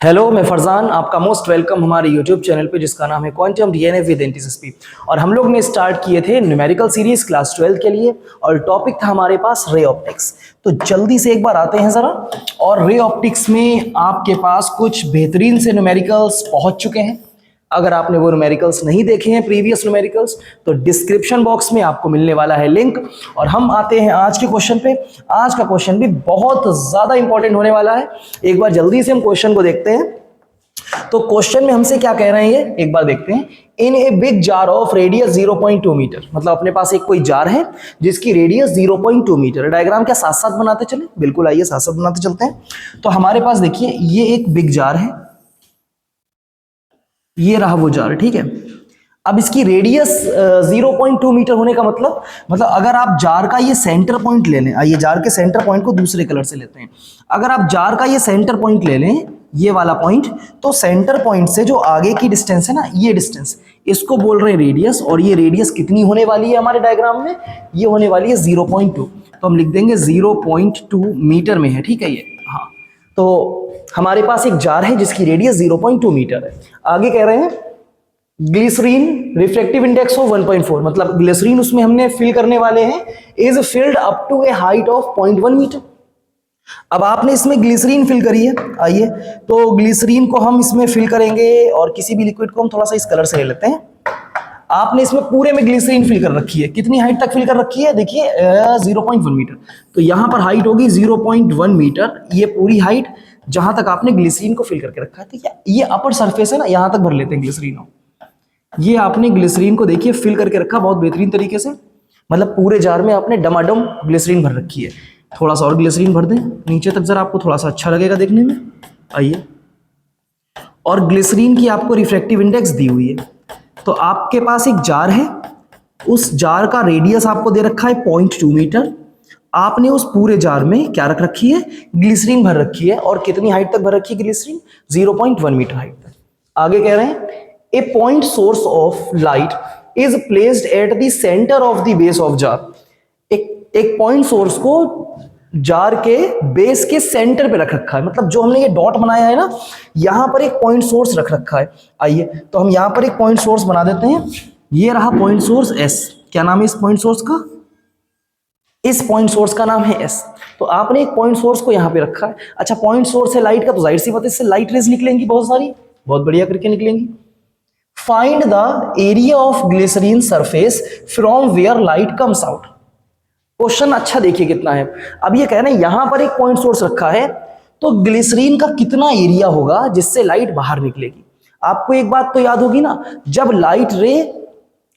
Hello, मैं फरजान आपका most welcome हमारे यूट्यूब चैनल पे जिसका नाम है क्वांटम डीएनए विद एनटीएसपी। और हम लोग ने स्टार्ट किए थे न्यूमेरिकल सीरीज क्लास 12 के लिए और टॉपिक था हमारे पास रे ऑप्टिक्स। तो जल्दी से एक बार आते हैं ज़रा। और रे ऑप्टिक्स में आपके पास कुछ बेहतरीन से न्यूमेरिकल्स पहुंच चुके हैं। अगर आपने वो न्यूमेरिकल्स नहीं देखे हैं प्रीवियस न्यूमेरिकल्स तो डिस्क्रिप्शन बॉक्स में आपको मिलने वाला है लिंक। और हम आते हैं आज के क्वेश्चन पे। आज का क्वेश्चन भी बहुत ज़्यादा इंपॉर्टेंट होने वाला है। एक बार जल्दी से हम क्वेश्चन को देखते हैं। तो क्वेश्चन में हमसे क्या कह रहे हैं ये एक बार देखते हैं। In a big jar of radius 0.2 metre, मतलब अपने पास एक कोई जार है जिसकी रेडियस 0.2 मीटर। डायग्राम क्या साथ साथ बनाते चले? बिल्कुल, आइए साथ साथ बनाते चलते हैं। तो हमारे पास देखिए ये एक बिग जार है, ये रहा वो जार, ठीक है। अब इसकी रेडियस 0.2 मीटर होने का मतलब अगर आप जार का ये सेंटर पॉइंट ले लें, आइए जार के सेंटर पॉइंट को दूसरे कलर से लेते हैं। अगर आप जार का ये सेंटर पॉइंट ले लें, ये वाला पॉइंट, तो सेंटर पॉइंट से जो आगे की डिस्टेंस है ना, ये डिस्टेंस, इसको बोल रहे हैं रेडियस। और ये रेडियस कितनी होने वाली है हमारे डायग्राम में? ये होने वाली है 0.2। तो हम लिख देंगे 0.2 मीटर में है, ठीक है ये। हाँ, तो हमारे पास एक जार है जिसकी रेडियस 0.2 मीटर है। आगे कह रहे हैं ग्लिसरीन रिफ्रैक्टिव इंडेक्स ऑफ 1.4, मतलब ग्लिसरीन उसमें हमने फिल करने वाले हैं, is filled up to a height of 0.1 metre. अब आपने इसमें ग्लिसरीन फिल करी है, आइए तो ग्लिसरीन को हम इसमें फिल करेंगे और किसी भी लिक्विड को हम थोड़ा सा इस कलर से ले लेते हैं। आपने इसमें पूरे में ग्लिसरीन फिल कर रखी है। कितनी हाइट तक फिल कर रखी है? देखिए 0.1 मीटर। तो यहां पर हाइट होगी 0.1 मीटर, ये पूरी हाइट जहां तक आपने ग्लिसरीन को फिल करके रखा है। तो ये अपर सरफेस है ना, यहां तक भर लेते हैं ग्लिसरीन को। ये आपने ग्लिसरीन को देखिए फिल करके रखा बहुत बेहतरीन तरीके से, मतलब पूरे जार में आपने डमाडम ग्लिसरीन भर रखी है। थोड़ा सा और ग्लिसरीन भर दें नीचे तक, जरा आपको थोड़ा सा अच्छा लगेगा देखने में। आइए, और ग्लिसरीन की आपको रिफ्रैक्टिव इंडेक्स दी हुई है। तो आपके पास एक जार है, उस जार का रेडियस आपको दे रखा है 0.2 मीटर। आपने उस पूरे जार में क्या रख रखी है? ग्लिसरीन भर रखी है। और कितनी हाइट तक भर रखी है ग्लिसरीन? 0.1 मीटर हाइट तक। आगे कह रहे हैं a point source of light is placed at the centre of the base of jar. एक पॉइंट सोर्स को जार के बेस के सेंटर पे रख रखा है, मतलब जो हमने ये डॉट बनाया है ना, यहां पर एक पॉइंट सोर्स रख रखा है। आइए तो हम यहां पर एक पॉइंट सोर्स बना देते हैं। ये रहा पॉइंट सोर्स एस। क्या नाम है इस पॉइंट सोर्स का? इस पॉइंट सोर्स का नाम है एस। तो आपने एक पॉइंट सोर्स को यहां पे रखा है। अच्छा, पॉइंट सोर्स है लाइट का, तो जाहिर सी बात है इससे लाइट रेज निकलेंगी बहुत सारी, बहुत बढ़िया करके निकलेंगी। Find the area of glycerine surface from where light comes out. Question अच्छा देखिए कितना है। अब ये कह रहे हैं यहां पर एक पॉइंट सोर्स रखा है, तो ग्लिसरीन का कितना एरिया होगा जिससे लाइट बाहर निकलेगी। आपको एक बात तो याद होगी ना, जब लाइट रे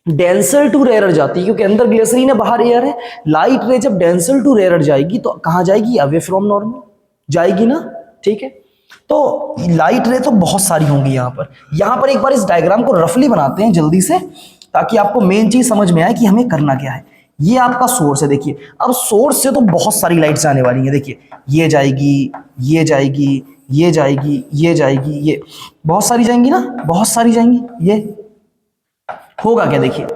डेंसर टू रेयर जाती है, क्योंकि अंदर ग्लिसरीन है बाहर एयर है, लाइट रे जब डेंसर टू रेयर जाएगी तो कहां जाएगी? अवे फ्रॉम नॉर्मल जाएगी ना, ठीक है। तो लाइट रे तो बहुत सारी होंगी यहां पर एक बार इस डायग्राम को रफली बनाते हैं जल्दी से, ताकि आपको मेन चीज समझ में आए कि हमें करना क्या है। ये आपका सोर्स है, देखिए। अब सोर्स से तो बहुत सारी लाइट्स आने वाली हैं। देखिए ये जाएगी, ये जाएगी, ये जाएगी, ये जाएगी, ये बहुत सारी जाएंगी ना, बहुत सारी जाएंगी। ये होगा क्या? देखिए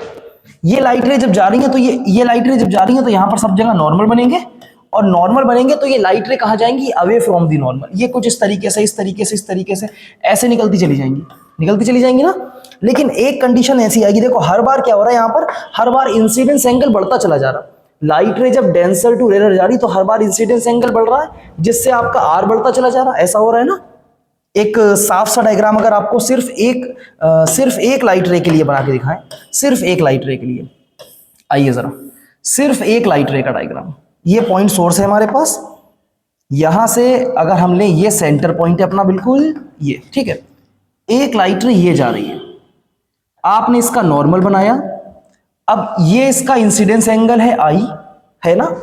ये लाइट रे जब जा रही है तो ये लाइट रे जब जा रही है तो यहाँ पर सब जगह नॉर्मल बनेंगे, और नॉर्मल बनेंगे तो ये लाइट रे कहाँ जाएंगी? Away from the normal. ये कुछ इस तरीके से, इस तरीके से, इस तरीके से ऐसे निकलती चली जाएंगी ना। लेकिन एक कंडीशन ऐसी आएगी, देखो हर बार क्या हो रहा है यहाँ पर, हर बार इंसिडेंस एंगल बढ़ता चला जा रहा। लाइट रे जब डेंसर टू रेयर जा रही तो हर बार इंसिडेंस एंगल बढ़ रहा है, जिससे आपका आर बढ़ता चला जा रहा है। ऐसा हो रहा है ना। एक साफ सा डायग्राम अगर आपको सिर्फ एक लाइट रे के लिए बना के दिखाएं, सिर्फ एक लाइट रे के लिए, आइए जरा, सिर्फ एक लाइट रे का डायग्राम। ये पॉइंट सोर्स है हमारे पास, यहां से अगर हम लें, ये सेंटर पॉइंट है अपना बिल्कुल, ये ठीक है। एक लाइट रे ये जा रही है, आपने इसका नॉर्मल बनाया। अब ये इसका इंसिडेंस एंगल है आई, है ना।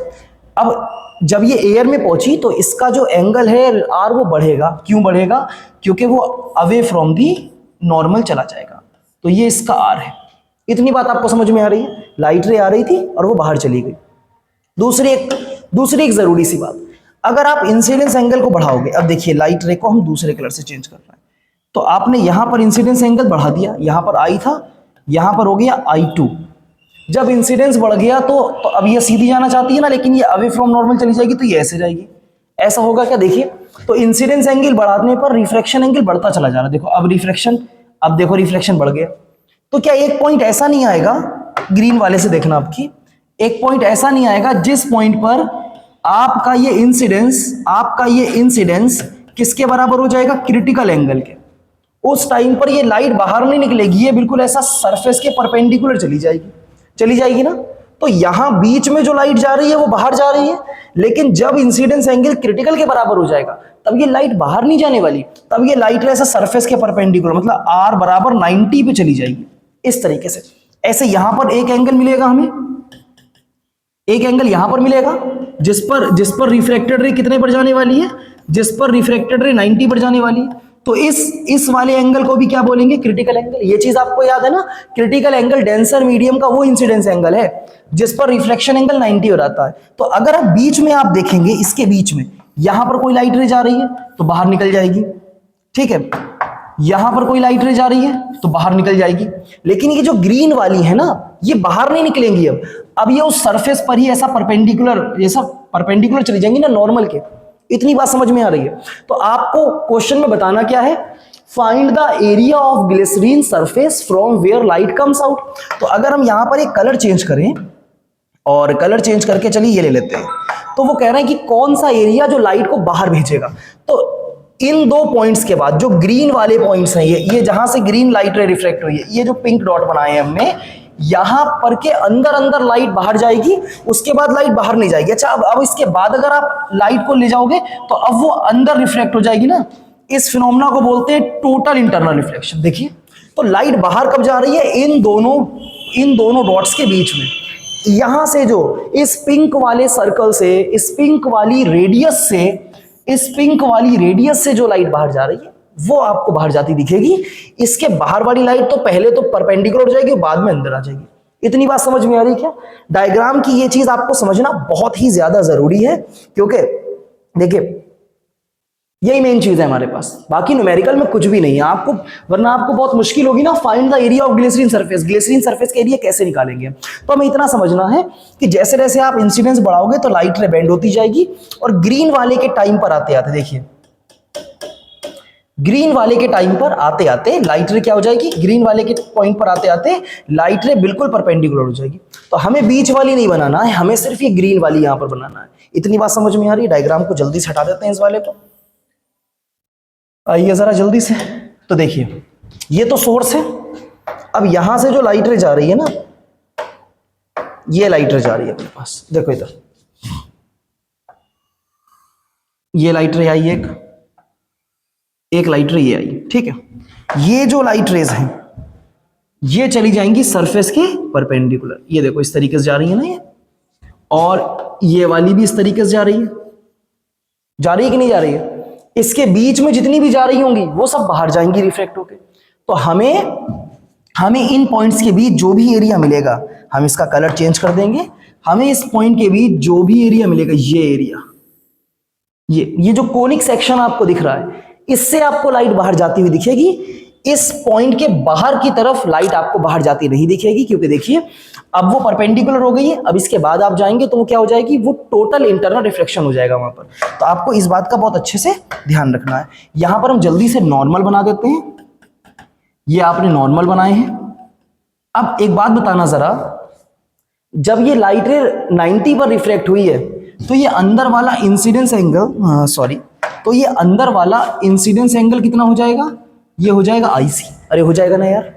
अब जब ये एयर में पहुंची तो इसका जो एंगल है आर वो बढ़ेगा। क्यों बढ़ेगा? क्योंकि वो अवे फ्रॉम दी नॉर्मल चला जाएगा। तो ये इसका आर है। इतनी बात आपको समझ में आ रही है? लाइट रे आ रही थी और वो बाहर चली गई। दूसरी एक जरूरी सी बात, अगर आप इंसिडेंस एंगल को बढ़ाओगे, अब देखिए लाइट रे को हम दूसरे कलर से चेंज कर रहे हैं, तो आपने यहां पर इंसिडेंस एंगल बढ़ा दिया। यहां पर आई था, यहां पर हो गया I2। जब इंसिडेंस बढ़ गया तो अब ये सीधी जाना चाहती है ना, लेकिन ये अवे फ्रॉम नॉर्मल चली जाएगी, तो ये ऐसे जाएगी। ऐसा होगा क्या? देखिए तो इंसिडेंस एंगल बढ़ाने पर रिफ्रैक्शन एंगल बढ़ता चला जा रहा है। देखो अब रिफ्रैक्शन, अब देखो रिफ्लेक्शन बढ़ गया। तो क्या एक पॉइंट ऐसा नहीं आएगा, ग्रीन वाले से देखना आपकी, एक पॉइंट ऐसा नहीं आएगा जिस पॉइंट पर आपका ये इंसिडेंस किसके बराबर हो जाएगा, क्रिटिकल एंगल के। उस टाइम पर ये लाइट बाहर नहीं निकलेगी, ये बिल्कुल ऐसा सरफेस के परपेंडिकुलर चली जाएगी ना। तो यहां बीच में जो लाइट जा रही है वो बाहर जा रही है, लेकिन जब इंसिडेंस एंगल क्रिटिकल के बराबर हो जाएगा तब ये लाइट बाहर नहीं जाने वाली, तब ये लाइट ऐसा सरफेस के परपेंडिकुलर, मतलब R बराबर 90 पे चली जाएगी इस तरीके से। ऐसे यहां पर एक एंगल मिलेगा हमें, एक एंगल यहां पर मिलेगा जिस पर रिफ्रैक्टेड रे कितने पर जाने वाली है, जिस पर रिफ्रैक्टेड रे 90 पर जाने वाली है। तो इस वाले एंगल को भी क्या बोलेंगे, क्रिटिकल एंगल। ये चीज आपको याद है ना, क्रिटिकल एंगल डेंसर मीडियम का वो इंसिडेंस एंगल है जिस पर रिफ्लेक्शन एंगल 90 हो जाता है। तो अगर आप बीच में आप देखेंगे, इसके बीच में यहां पर कोई लाइट रे जा रही है तो बाहर निकल जाएगी, ठीक है, यहां पर कोई लाइट रे जा रही है तो बाहर निकल जाएगी। लेकिन ये जो ग्रीन वाली है ना, ये बाहर नहीं निकलेंगी। अब ये उस सरफेस पर ही ऐसा परपेंडिकुलर चली जाएंगी ना नॉर्मल के। इतनी बात समझ में आ रही है। तो आपको क्वेश्चन में बताना क्या है, find the area of glycerine surface from where light comes out. तो अगर हम यहां पर एक कलर चेंज करें और कलर चेंज करके चलिए ये ले लेते हैं, तो वो कह रहे हैं कि कौन सा एरिया जो लाइट को बाहर भेजेगा। तो इन दो पॉइंट्स के बाद जो ग्रीन वाले पॉइंट्स हैं, ये जहां से ग्रीन लाइट रे रिफ्लेक्ट हुई है, ये जो पिंक डॉट बनाए हैं हमने, यहां पर के अंदर लाइट बाहर जाएगी, उसके बाद लाइट बाहर नहीं जाएगी। अच्छा, अब इसके बाद अगर आप लाइट को ले जाओगे तो अब वो अंदर रिफ्लेक्ट हो जाएगी ना। इस फिनोमेना को बोलते हैं टोटल इंटरनल रिफ्लेक्शन। देखिए, तो लाइट बाहर कब जा रही है, इन दोनों डॉट्स के बीच में। यहां से जो इस पिंक वाले सर्कल से, इस पिंक वाली रेडियस से जो लाइट बाहर जा रही है वो आपको बाहर जाती दिखेगी। इसके बाहर वाली लाइट तो पहले तो परपेंडिकुलर हो जाएगी, बाद में अंदर आ जाएगी। इतनी बात समझ में आ रही क्या? डायग्राम की ये चीज आपको समझना बहुत ही ज्यादा जरूरी है, क्योंकि देखिए यही मेन चीज है हमारे पास, बाकी न्यूमेरिकल में कुछ भी नहीं है आपको, वरना आपको बहुत मुश्किल होगी ना। Find the area of glycerine surface, glycerine surface का एरिया कैसे निकालेंगे। तो हमें इतना समझना है कि जैसे जैसे आप इंसिडेंस बढ़ाओगे तो लाइट रे बेंड होती जाएगी, और ग्रीन वाले के टाइम पर आते आते, देखिए ग्रीन वाले के टाइम पर आते आते लाइट रे क्या हो जाएगी, ग्रीन वाले के पॉइंट पर आते आते लाइट रे बिल्कुल परपेंडिकुलर हो जाएगी। तो हमें बीच वाली नहीं बनाना है, हमें सिर्फ ये ग्रीन वाली यहां पर बनाना है। इतनी बात समझ में आ रही है? डायग्राम को जल्दी से हटा देते हैं इस वाले को, आइए जरा जल्दी से। तो देखिए ये तो सोर्स है, अब यहां से जो लाइट रे जा रही है ना, ये लाइट रे जा रही है अपने पास, देखो इधर ये लाइट रे आई, एक लाइट रे ये आई, ठीक है। ये जो लाइट रेज हैं ये चली जाएंगी सरफेस के परपेंडिकुलर, ये देखो इस तरीके से जा रही है ना ये, और ये वाली भी इस तरीके से जा रही है कि नहीं जा रही है। इसके बीच में जितनी भी जा रही होंगी वो सब बाहर जाएंगी रिफ्लेक्ट होके। तो हमें इन पॉइंट्स के बीच जो भी एरिया मिलेगा, हम इसका कलर चेंज कर देंगे। हमें इस पॉइंट के बीच जो भी एरिया मिलेगा, ये एरिया, ये जो कोनिक सेक्शन आपको दिख रहा है, इससे आपको लाइट बाहर जाती हुई दिखेगी। इस पॉइंट के बाहर की तरफ लाइट आपको बाहर जाती नहीं दिखेगी, क्योंकि देखिए अब वो परपेंडिकुलर हो गई है। अब इसके बाद आप जाएंगे तो वो क्या हो जाएगी, वो टोटल इंटरनल रिफ्लेक्शन हो जाएगा वहां पर। तो आपको इस बात का बहुत अच्छे से ध्यान रखना है। यहां पर हम जल्दी से नॉर्मल बना देते हैं, ये आपने नॉर्मल बनाए हैं। अब एक बात बताना जरा, जब ये लाइट रे 90 पर रिफ्लेक्ट हुई है तो ये अंदर वाला इंसिडेंस एंगल, तो ये अंदर वाला इंसिडेंस एंगल कितना हो जाएगा, ये हो जाएगा IC। अरे हो जाएगा ना यार,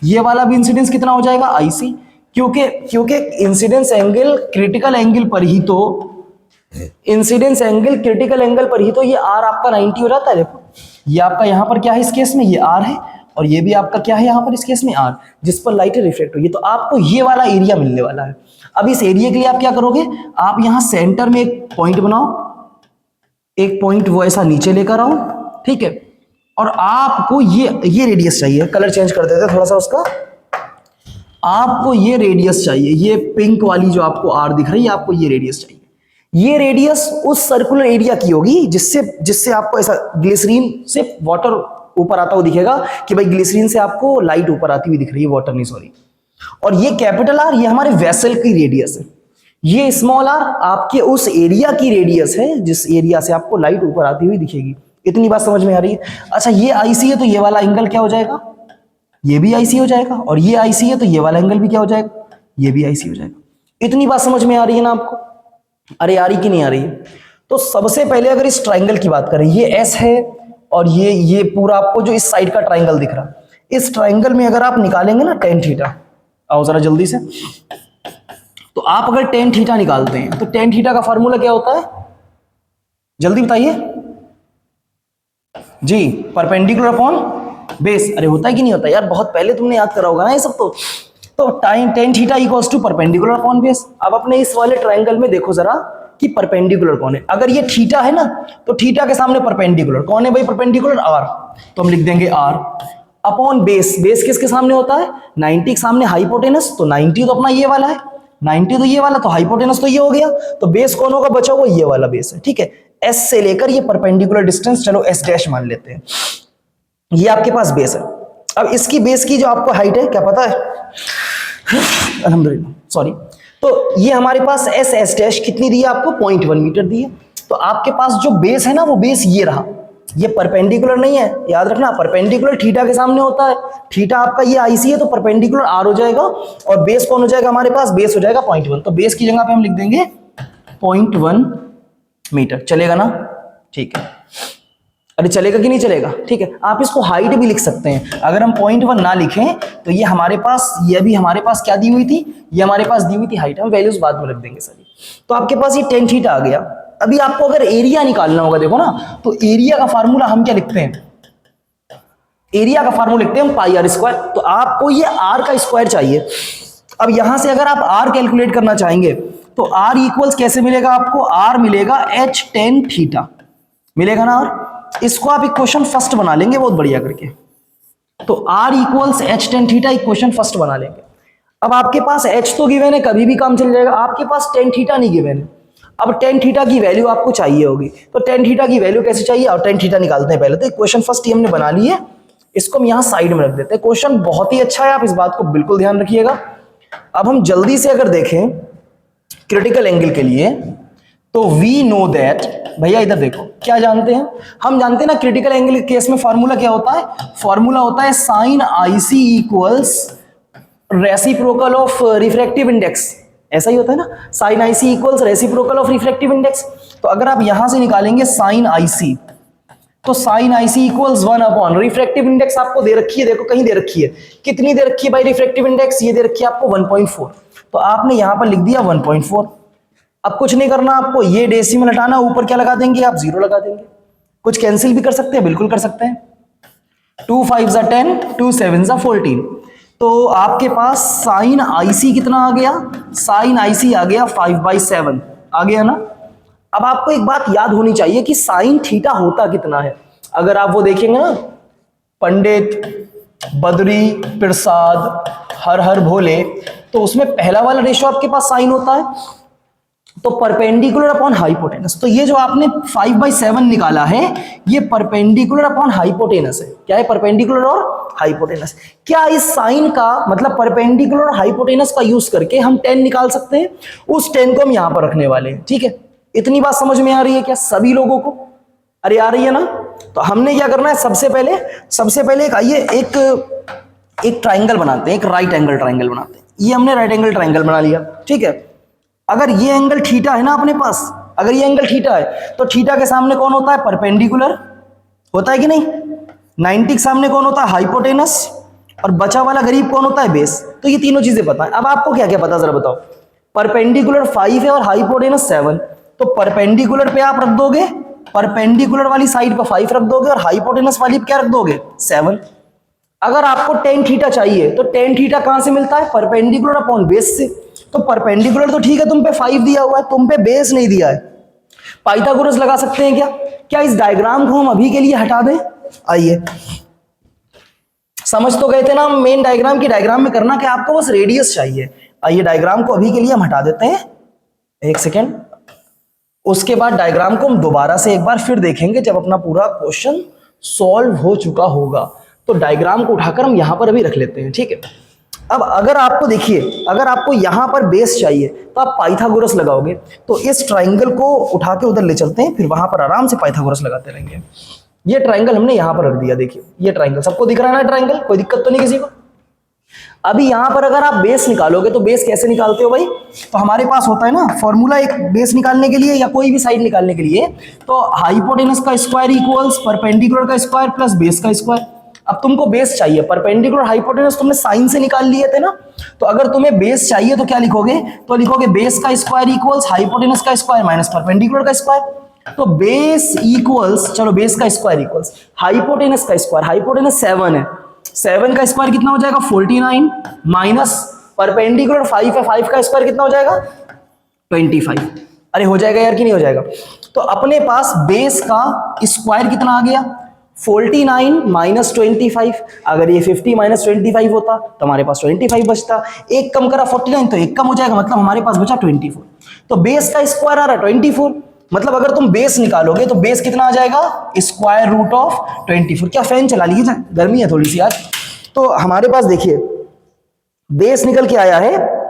ये वाला भी इंसिडेंस कितना हो जाएगा, IC। क्योंकि इंसिडेंस एंगल क्रिटिकल एंगल पर ही तो, इंसिडेंस एंगल क्रिटिकल एंगल पर ही तो ये R आपका 90 हो जाता है। देखो ये आपका यहाँ पर क्या है, इस केस में ये R है, और ये भी आपका क्या है यहाँ पर इस केस में R, जिस पर लाइट रिफ्लेक्ट होगी। तो आपको ये वाला एरिया मिलने वाला है। अब इस एरिया के लिए आप क्या करोगे, आप यहाँ सेंटर में एक पॉइंट बनाओ, एक पॉइंट वो ऐसा नीचे लेकर आओ, ठीक है, और आपको ये रेडियस चाहिए। कलर चेंज कर देते हैं थोड़ा सा उसका, आपको ये रेडियस चाहिए, ये पिंक वाली जो आपको R दिख रही है, आपको ये रेडियस चाहिए। ये रेडियस उस सर्कुलर एरिया की होगी जिससे आपको ऐसा ग्लिसरीन से वाटर ऊपर आता हुआ दिखेगा, कि भाई ग्लिसरीन से आपको लाइट ऊपर आती हुई दिख रही है, वाटर नहीं, सॉरी। और ये कैपिटल R, ये हमारे वेसल की रेडियस है। ये स्मॉल आर आपके उस एरिया की रेडियस है जिस एरिया से आपको लाइट ऊपर आती हुई दिखेगी। इतनी बात समझ में आ रही है? अच्छा ये आईसी है तो ये वाला एंगल क्या हो जाएगा, ये भी आईसी हो जाएगा, और ये आईसी है तो ये वाला एंगल भी क्या हो जाएगा, ये भी आईसी हो जाएगा। इतनी बात समझ में आ रही है ना आपको? अरे आ रही कि नहीं आ रही है? तो सबसे पहले अगर इस ट्राइंगल की बात करें, ये एस है और ये पूरा आपको जो इस साइड का ट्राइंगल दिख रहा, इस ट्राइंगल में अगर आप निकालेंगे ना टेन थीटा, आओ जरा जल्दी से, तो आप अगर टेन थीटा निकालते हैं तो टेन थीटा का फॉर्मूला क्या होता है, जल्दी बताइए जी, परपेंडिकुलर अपॉन बेस। अरे होता है कि नहीं होता यार, बहुत पहले तुमने याद करा होगा ना ये सब। तो time tan theta equals to perpendicular upon base. अब अपने इस वाले ट्रायंगल में देखो जरा कि परपेंडिकुलर कौन है। अगर ये थीटा है ना तो थीटा के सामने परपेंडिकुलर कौन है भाई, परपेंडिकुलर आर, तो हम लिख देंगे आर अपॉन बेस। बेस किसके सामने होता है, 90 के सामने हाइपोटेनस, तो 90 तो अपना ये वाला है, 90 तो ये वाला, तो हाइपोटेनस तो ये हो गया, तो बेस कौन होगा बचा हुआ, ये वाला बेस है। ठीक है, एस से लेकर ये परपेंडिकुलर डिस्टेंस चलो एस डैश मान लेते हैं, ये आपके पास बेस है। अब इसकी बेस की जो आपको हाइट है क्या पता है, अल्हम्दुलिल्लाह सॉरी, तो ये हमारे पास एस डैश कितनी दी है आपको, 0.1 मीटर दी है। तो आपके पास जो बेस है ना वो बेस ये रहा, ये परपेंडिकुलर नहीं है, याद रखना परपेंडिकुलर थीटा के सामने होता है, थीटा आपका ये आईसी है तो परपेंडिकुलर आर हो जाएगा, और बेस कौन हो जाएगा हमारे पास, बेस हो जाएगा 0.1, तो बेस की जगह पे हम लिख देंगे 0.1 मीटर। चलेगा ना, ठीक है, अरे चलेगा कि नहीं चलेगा, ठीक है। आप इसको हाइट भी लिख सकते हैं, अगर हम 0.1 ना लिखें तो ये हमारे पास, ये भी हमारे पास क्या दी हुई थी, ये हमारे पास दी हुई थी हाइट, हम वैल्यूज बाद में रख देंगे सारी। तो आपके पास ये टेन थीटा आ गया। अभी आपको अगर एरिया निकालना होगा, देखो ना, तो एरिया का फार्मूला हम क्या लिखते हैं, एरिया का फार्मूला लिखते हैं हम पाई आर स्क्वायर, तो आपको ये आर का स्क्वायर चाहिए। अब यहां से अगर आप आर कैलकुलेट करना चाहेंगे तो आर इक्वल्स कैसे मिलेगा आपको, आर मिलेगा एच टेन थीटा मिलेगा ना, और इसको आप इक्वेशन फर्स्ट बना लेंगे बहुत बढ़िया करके, तो R equals H tan theta equation first बना लेंगे। अब आपके पास एच तो गिवन है, कभी भी काम चल जाएगा, आपके पास टेन थीटा नहीं गिवन है। अब टेन थीटा की वैल्यू आपको चाहिए होगी, तो टेन थीटा की वैल्यू कैसे चाहिए, और टेन थीटा निकालते हैं पहले। तो इक्वेशन फर्स्ट ही हमने बना ली है, इसको हम यहां साइड में रख देते हैं। क्वेश्चन बहुत ही अच्छा है, आप इस बात को बिल्कुल ध्यान रखिएगा। अब हम जल्दी से अगर देखें क्रिटिकल एंगल के लिए, तो वी नो दैट, भैया इधर देखो क्या जानते हैं हम, जानते हैं ना क्रिटिकल एंगल के केस में फॉर्मूला क्या होता है, फॉर्मूला होता है sign IC equals reciprocal of refractive index, ऐसा ही होता है ना, sign IC equals reciprocal of refractive index. तो अगर आप यहां से निकालेंगे साइन आईसी, तो sign IC equals 1 upon refractive index आपको दे रखी है, देखो कहीं दे रखी है, कितनी दे रखी है भाई रिफ्रैक्टिव इंडेक्स, ये दे रखी है आपको 1.4, तो आपने यहां पर लिख दिया 1.4। अब कुछ नहीं करना आपको, ये डेसिमल हटाना, ऊपर क्या लगा देंगे आप, 0 लगा देंगे। कुछ कैंसिल भी कर सकते हैं, बिल्कुल कर सकते हैं, 2 5 जा 10, 2 7 जा 14, तो आपके पास साइन आईसी कितना आ गया, साइन आईसी आ गया 5/7 आ गया ना। अब आपको एक बात याद होनी चाहिए कि साइन थीटा होता कितना है, अगर आप वो देखेंगे ना, पंडित बद्री प्रसाद हर हर भोले, तो उसमें पहला वाला रेशो आपके पास साइन होता है, तो परपेंडिकुलर अपॉन हाइपोटेनस। तो ये जो आपने 5/7 निकाला है, ये परपेंडिकुलर अपॉन हाइपोटेनस है। क्या है, परपेंडिकुलर और हाइपोटेनस। क्या इस साइन का मतलब परपेंडिकुलर और हाइपोटेनस का यूज करके हम 10 निकाल सकते हैं, उस 10 को हम यहां पर रखने वाले हैं। ठीक है, इतनी बात समझ में आ रही है क्या सभी लोगों को, अरे आ रही है ना। तो हमने क्या करना है, सबसे पहले एक आइए एक ट्राइंगल बनाते हैं, एक राइट एंगल ट्राइंगल बनाते हैं। ये हमने राइट एंगल ट्राइंगल बना लिया, ठीक है। अगर ये एंगल थीटा है ना अपने पास, अगर ये एंगल थीटा है तो थीटा के सामने कौन होता है, परपेंडिकुलर होता है कि नहीं, 90 के सामने कौन होता है, हाइपोटेनस, और बचा वाला गरीब कौन होता है, बेस। तो ये तीनों चीजें पता है। अब आपको क्या क्या पता जरा बताओ, परपेंडिकुलर 5 है और हाइपोटेनस 7, तो परपेंडिकुलर पे आप रख दोगे, परपेंडिकुलर वाली साइड पर 5 रख दोगे, और हाइपोटेनस वाली पे क्या रख दोगे, 7। अगर आपको टेन थीटा चाहिए तो टेन थीटा कहां से मिलता है, परपेंडिकुलर अपॉन बेस से। तो परपेंडिकुलर तो ठीक है, तुम पे 5 दिया हुआ है, तुम पे बेस नहीं दिया है, पाइथागोरस लगा सकते हैं क्या। क्या इस डायग्राम को हम अभी के लिए हटा दें, आइए समझ तो गए थे ना मेन डायग्राम की, डायग्राम में करना क्या, आपको बस रेडियस चाहिए। आइए डायग्राम को अभी के लिए हम हटा देते हैं, एक सेकेंड, उसके बाद डायग्राम को हम दोबारा से एक बार फिर देखेंगे जब अपना पूरा क्वेश्चन सॉल्व हो चुका होगा। तो डायग्राम को उठाकर हम यहां पर अभी रख लेते हैं, ठीक है। अब अगर आपको देखिए, अगर आपको यहां पर बेस चाहिए तो आप पाइथागोरस लगाओगे। तो इस ट्राइंगल को उठा के उधर ले चलते हैं, फिर वहां पर आराम से पाइथागोरस लगाते रहेंगे। ये ट्राइंगल हमने यहां पर रख दिया, देखिए ये ट्राइंगल सबको दिख रहा है ना, ट्राइंगल कोई दिक्कत तो नहीं किसी को। अभी यहां पर अगर आप बेस निकालोगे तो बेस कैसे निकालते हो भाई, तो हमारे पास होता है ना फॉर्मूला एक बेस निकालने के लिए या कोई भी साइड निकालने के लिए, तो हाइपोटेनस का स्क्वायर इक्वल्स परपेंडिकुलर का स्क्वायर प्लस बेस का स्क्वायर। अब तुमको बेस चाहिए, परपेंडिकुलर हाइपोटेनस तुमने साइन से निकाल लिए थे ना, तो अगर तुम्हें बेस चाहिए तो क्या लिखोगे, तो लिखोगे बेस का स्क्वायर इक्वल्स हाइपोटेनस का स्क्वायर माइनस परपेंडिकुलर का स्क्वायर। तो बेस इक्वल्स, चलो बेस का स्क्वायर इक्वल्स हाइपोटेनस का स्क्वायर, हाइपोटेनस 7 है, 7 का स्क्वायर कितना हो जाएगा 49 माइनस परपेंडिकुलर 5 है, 5 का स्क्वायर कितना हो जाएगा 25। अरे हो जाएगा यार कि नहीं हो जाएगा। तो अपने पास बेस का स्क्वायर कितना आ गया 49 माइनस 25। अगर ये 50 माइनस 25 होता तो हमारे पास 25 बचता, एक कम करा 49 तो एक कम हो जाएगा, मतलब हमारे पास बचा 24। तो बेस का स्क्वायर आ रहा है 24, मतलब अगर तुम बेस निकालोगे तो बेस कितना आ जाएगा स्क्वायर रूट ऑफ 24। क्या फैन चला लीजिए, गर्मी है थोड़ी सी आज। तो हमारे पास देखिए बेस निकल के आया है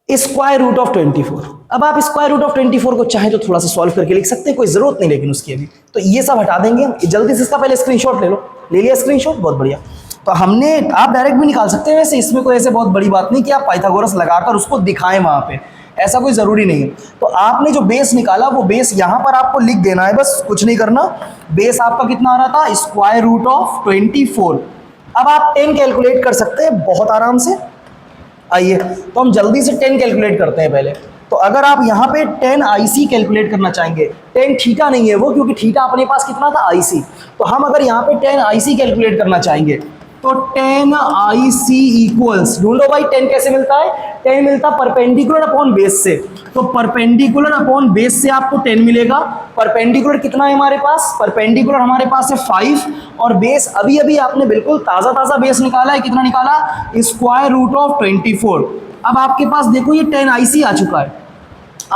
स्क्वायर रूट ऑफ 24। अब आप स्क्वायर रूट ऑफ 24 को चाहे तो थोड़ा सा सॉल्व करके लिख सकते हैं, कोई जरूरत नहीं लेकिन उसकी अभी, तो ये सब हटा देंगे हम। जल्दी से इसका पहले स्क्रीनशॉट ले लो, ले लिया स्क्रीनशॉट, बहुत बढ़िया। तो हमने, आप डायरेक्ट भी निकाल सकते हैं वैसे, इसमें कोई ऐसे बहुत बड़ी बात नहीं कि आप पाइथागोरस लगाकर उसको दिखाएं वहां पे, ऐसा कोई जरूरी नहीं है। तो आपने जो बेस निकाला वो बेस यहां पर आपको लिख देना है, बस कुछ नहीं करना। बेस आपका कितना आ रहा था स्क्वायर रूट ऑफ 24। अब आप 10 कैलकुलेट कर सकते हैं बहुत आराम से। आइए तो हम जल्दी से 10 कैलकुलेट करते हैं पहले। तो अगर आप यहाँ पे 10 IC कैलकुलेट करना चाहेंगे, 10 थीटा नहीं है वो, क्योंकि थीटा अपने पास कितना था IC, तो हम अगर यहाँ पे 10 IC कैलकुलेट करना चाहेंगे तो 10 IC इक्वल्स, ढूंढो भाई 10 कैसे मिलता है, 10 मिलता परपेंडिकुलर अपॉन बेस से। तो परपेंडिकुलर अपॉन बेस से आपको 10 मिलेगा। परपेंडिकुलर कितना है हमारे पास, परपेंडिकुलर हमारे पास है 5, और बेस अभी अभी आपने बिल्कुल ताजा ताजा बेस निकाला है, कितना निकाला स्क्वायर रूट ऑफ 24। अब आपके पास देखो ये 10 IC आ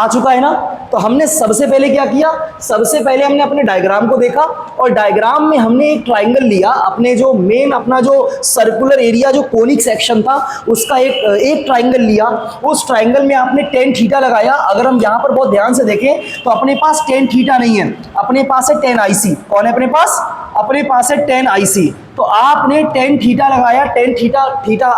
चुका है ना। तो हमने सबसे पहले क्या किया, सबसे पहले हमने अपने डायग्राम को देखा, और डायग्राम में हमने एक ट्राइंगल लिया, अपने जो मेन अपना जो सर्कुलर एरिया जो कोनिक सेक्शन था उसका एक ट्राइंगल लिया। उस ट्राइंगल में आपने 10 थीटा लगाया। अगर हम यहाँ पर बहुत ध्यान से देखें तो अपने पास 10 थीटा नहीं है, अपने पास है 10 IC। कौन है अपने पास, अपने पास है 10 IC। तो आपने 10 थीटा लगाया, 10 थीटा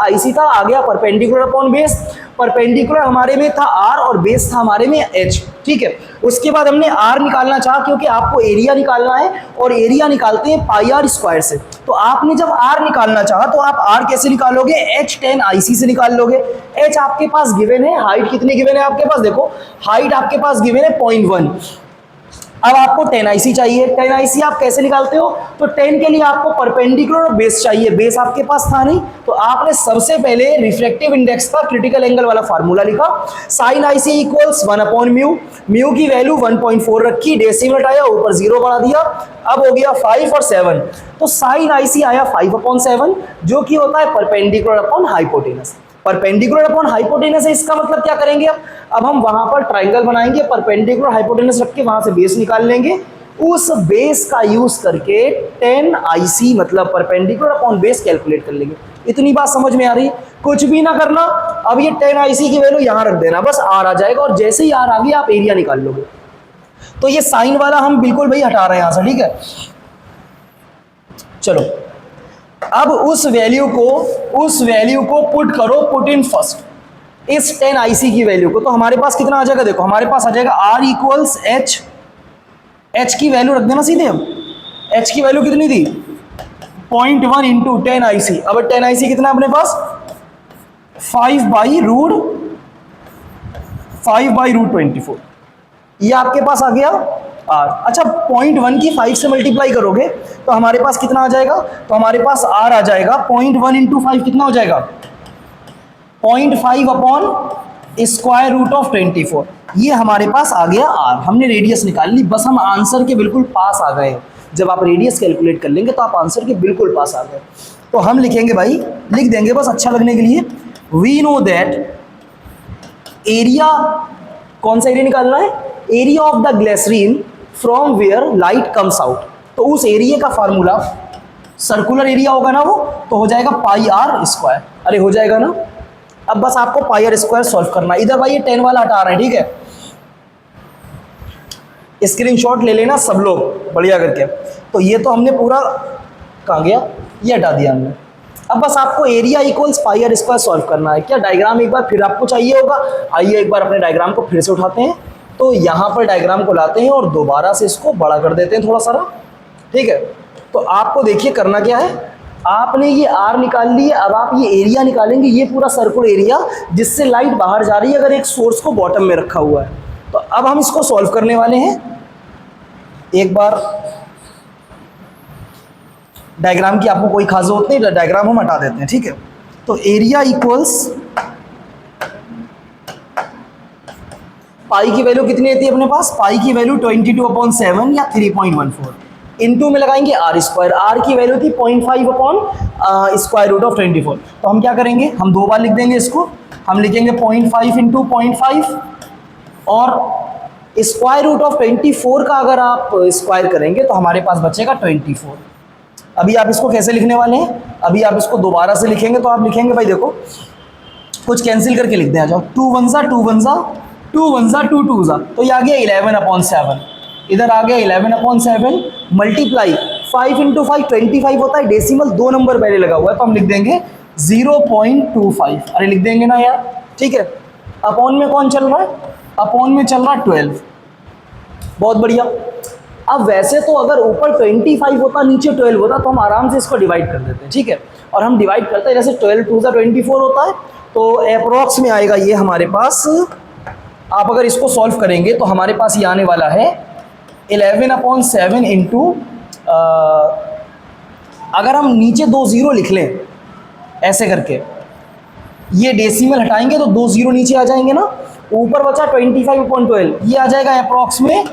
IC था, आ गया परपेंडिकुलर अपॉन बेस। परपेंडिकुलर हमारे में था R और बेस था हमारे में H, ठीक है। उसके बाद हमने R निकालना चाहा, क्योंकि आपको एरिया निकालना है, और एरिया निकालते हैं पाई R स्क्वायर से। तो आपने जब R निकालना चाहा तो आप R कैसे निकालोगे, H 10 IC से निकाल लोगे। H आपके पास गिवन है, हाइट कितनी गिवन है आपके पास, देखो हाइट आपके पास गिवन है 0.1। अब आपको 10 IC चाहिए, 10 IC आप कैसे निकालते हो, तो 10 के लिए आपको परपेंडिकुलर और बेस चाहिए, बेस आपके पास था नहीं, तो आपने सबसे पहले रिफ्रैक्टिव इंडेक्स का क्रिटिकल एंगल वाला फार्मूला लिखा, साइन IC इक्वल्स 1/म्यू, म्यू की वैल्यू 1.4 रखी, डेसिमल हटाया, ऊपर 0 बढ़ा दिया, अब हो गया 5 और 7। तो साइन IC आया 5/7, जो कि होता है perpendicular upon hypotenuse. Perpendicular upon hypotenuse है, इसका मतलब क्या करेंगे अब हम वहां पर ट्राइंगल बनाएंगे, परपेंडिकुलर हाइपोटेनस रख के वहां से बेस निकाल लेंगे, उस बेस का यूज करके 10 IC मतलब परपेंडिकुलर अपॉन बेस कैलकुलेट कर लेंगे। इतनी बात समझ में आ रही, कुछ भी ना करना। अब ये 10 IC की वैल्यू यहां रख देना, बस R आ जाएगा, और जैसे ही R आ गया आप एरिया निकाल लोगे। तो ये साइन वाला हम बिल्कुल भाई हटा रहे हैं यहां से, ठीक है। चलो अब उस वैल्यू को पुट करो, पुट इन फर्स्ट इस 10 IC की वैल्यू को। तो हमारे पास कितना आ जाएगा, देखो हमारे पास आ जाएगा R इक्वल्स H की वैल्यू रख देना सीधे हम। H की वैल्यू कितनी थी 0.1 इंटू 10 IC। अब 10 IC कितना है अपने पास 5/√24, ये आपके पास आ गया R। अच्छा 0.1 की 5 से मल्टीप्लाई करोगे तो हमारे पास कितना आ जाएगा, तो हमारे पास R आ जाएगा 0.1 इंटू 5 कितना हो जाएगा 0.5 अपॉन स्क्वायर रूट ऑफ 24। ये हमारे पास आ गया R। हमने रेडियस निकाल ली, बस हम आंसर के बिल्कुल पास आ गए। जब आप रेडियस कैलकुलेट कर लेंगे तो आप आंसर के बिल्कुल पास आ गए। तो हम लिखेंगे भाई, लिख देंगे बस अच्छा लगने के लिए, वी नो दैट एरिया, कौन सा एरिया निकालना है, area of the glycerine from where light comes out. तो उस एरिया का फार्मूला सर्कुलर एरिया होगा ना वो, तो हो जाएगा पाई आर स्क्वायर। अरे हो जाएगा ना। अब बस आपको पाई आर स्क्वायर सॉल्व करना है। इधर भाई ये 10 वाला हटा रहे हैं, ठीक है, स्क्रीनशॉट ले लेना सब लोग बढ़िया करके। तो ये तो हमने पूरा, कहाँ गया, ये हटा दिया हमने। अब बस आपको area equals pi R square solve करना है। क्या डायग्राम एक बार फिर आपको चाहिए होगा? आइए एक बार अपने डायग्राम को फिर से उठाते हैं। तो यहाँ पर डायग्राम को लाते हैं और दोबारा से इसको बड़ा कर देते हैं थोड़ा सारा, ठीक है। तो आपको देखिए करना क्या है, आपने ये आर निकाल ली है, अब आप ये एरिया निकालेंगे, ये पूरा सर्कुलर एरिया जिससे लाइट बाहर जा रही है अगर एक सोर्स को बॉटम में रखा हुआ है। तो अब हम इसको सॉल्व करने वाले हैं। एक बार डायग्राम की आपको कोई खास जरूरत नहीं, डायग्राम हम हटा देते हैं, ठीक है। तो एरिया इक्वल्स पाई की वैल्यू कितनी आती है अपने पास, पाई की वैल्यू 22/7 या 3.14, इनटू में लगाएंगे आर स्क्वायर, आर की वैल्यू थी 0.5/√24। तो हम क्या करेंगे, हम दो बार लिख देंगे इसको, हम लिखेंगे 0.5 इंटू 0.5 और √24 का अगर आप स्क्वायर करेंगे तो हमारे पास बचेगा 24। अभी आप इसको कैसे लिखने वाले हैं, अभी आप इसको दोबारा से लिखेंगे तो आप लिखेंगे भाई देखो, कुछ कैंसिल करके लिख दें, आ जाओ, 2 1 ज़ा 2 1 ज़ा 2 1 ज़ा 2 2 ज़ा, तो ये आ गया 11/7, इधर आ गया 11/7 मल्टीप्लाई 5 इंटू 5 25 होता है, डेसिमल 2 नंबर पहले लगा हुआ है तो हम लिख देंगे 0.25। अरे लिख देंगे ना यार, ठीक है। अपॉन में कौन चल रहा है, अपॉन में चल रहा है 12, बहुत बढ़िया। अब वैसे तो अगर ऊपर 25 होता नीचे 12 होता तो हम आराम से इसको डिवाइड कर देते हैं, ठीक है। और हम डिवाइड करते हैं, जैसे 12 2 ज़ा 24 होता है, तो अप्रॉक्स में आएगा ये हमारे पास, आप अगर इसको सॉल्व करेंगे तो हमारे पास ये आने वाला है 11/7 इंटू, अगर हम नीचे 2 0 लिख लें ऐसे करके, ये डेसिमल हटाएंगे तो 2 0 नीचे आ जाएंगे ना, ऊपर बचा 25/12, ये आ जाएगा अप्रॉक्स में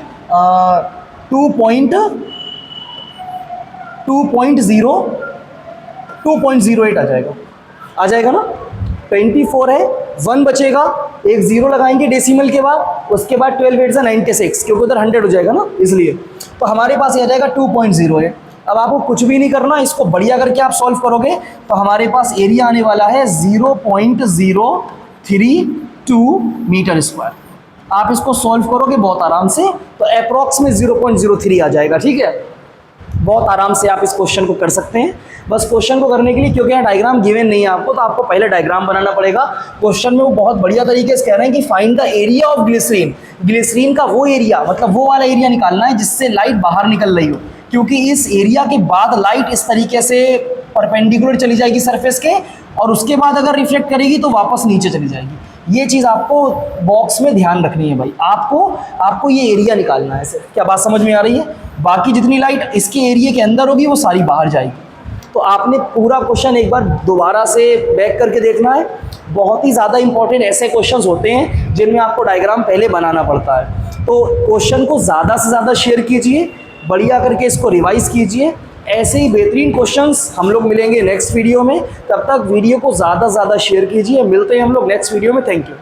2.08 आ जाएगा ना। 24 है, 1 बचेगा, एक 0 लगाएंगे डेसिमल के बाद, उसके बाद 12 8 96, क्योंकि उधर 100 हो जाएगा ना इसलिए, तो हमारे पास ये आ जाएगा 2.08। अब आपको कुछ भी नहीं करना, इसको बढ़िया करके आप सॉल्व करोगे तो हमारे पास एरिया आने वाला है 0.032 मीटर स्क्वायर। आप इसको सॉल्व करोगे बहुत आराम से तो अप्रॉक्स में 0.03 आ जाएगा, ठीक है। बहुत आराम से आप इस क्वेश्चन को कर सकते हैं। बस क्वेश्चन को करने के लिए, क्योंकि यहाँ डायग्राम गिवन नहीं है आपको, तो आपको पहले डायग्राम बनाना पड़ेगा। क्वेश्चन में वो बहुत बढ़िया तरीके से कह रहे हैं कि find the area of glycerine, glycerine का वो एरिया, मतलब वो वाला एरिया निकालना है जिससे लाइट बाहर निकल रही हो, क्योंकि इस एरिया के बाद लाइट इस तरीके से परपेंडिकुलर चली जाएगी सरफेस के, और उसके बाद अगर रिफ्लेक्ट करेगी तो वापस नीचे चली जाएगी। ये चीज़ आपको बॉक्स में ध्यान रखनी है भाई, आपको ये एरिया निकालना है। सिर्फ क्या बात समझ में आ रही है? बाकी जितनी लाइट इसके एरिया के अंदर होगी वो सारी बाहर जाएगी। तो आपने पूरा क्वेश्चन एक बार दोबारा से बैक करके देखना है। बहुत ही ज़्यादा इंपॉर्टेंट ऐसे क्वेश्चंस होते हैं जिनमें आपको डायग्राम पहले बनाना पड़ता है। तो क्वेश्चन को ज़्यादा से ज़्यादा शेयर कीजिए, बढ़िया करके इसको रिवाइज कीजिए। ऐसे ही बेहतरीन क्वेश्चंस हम लोग मिलेंगे नेक्स्ट वीडियो में। तब तक वीडियो को ज़्यादा से ज़्यादा शेयर कीजिए। मिलते हैं हम लोग नेक्स्ट वीडियो में। Thank you.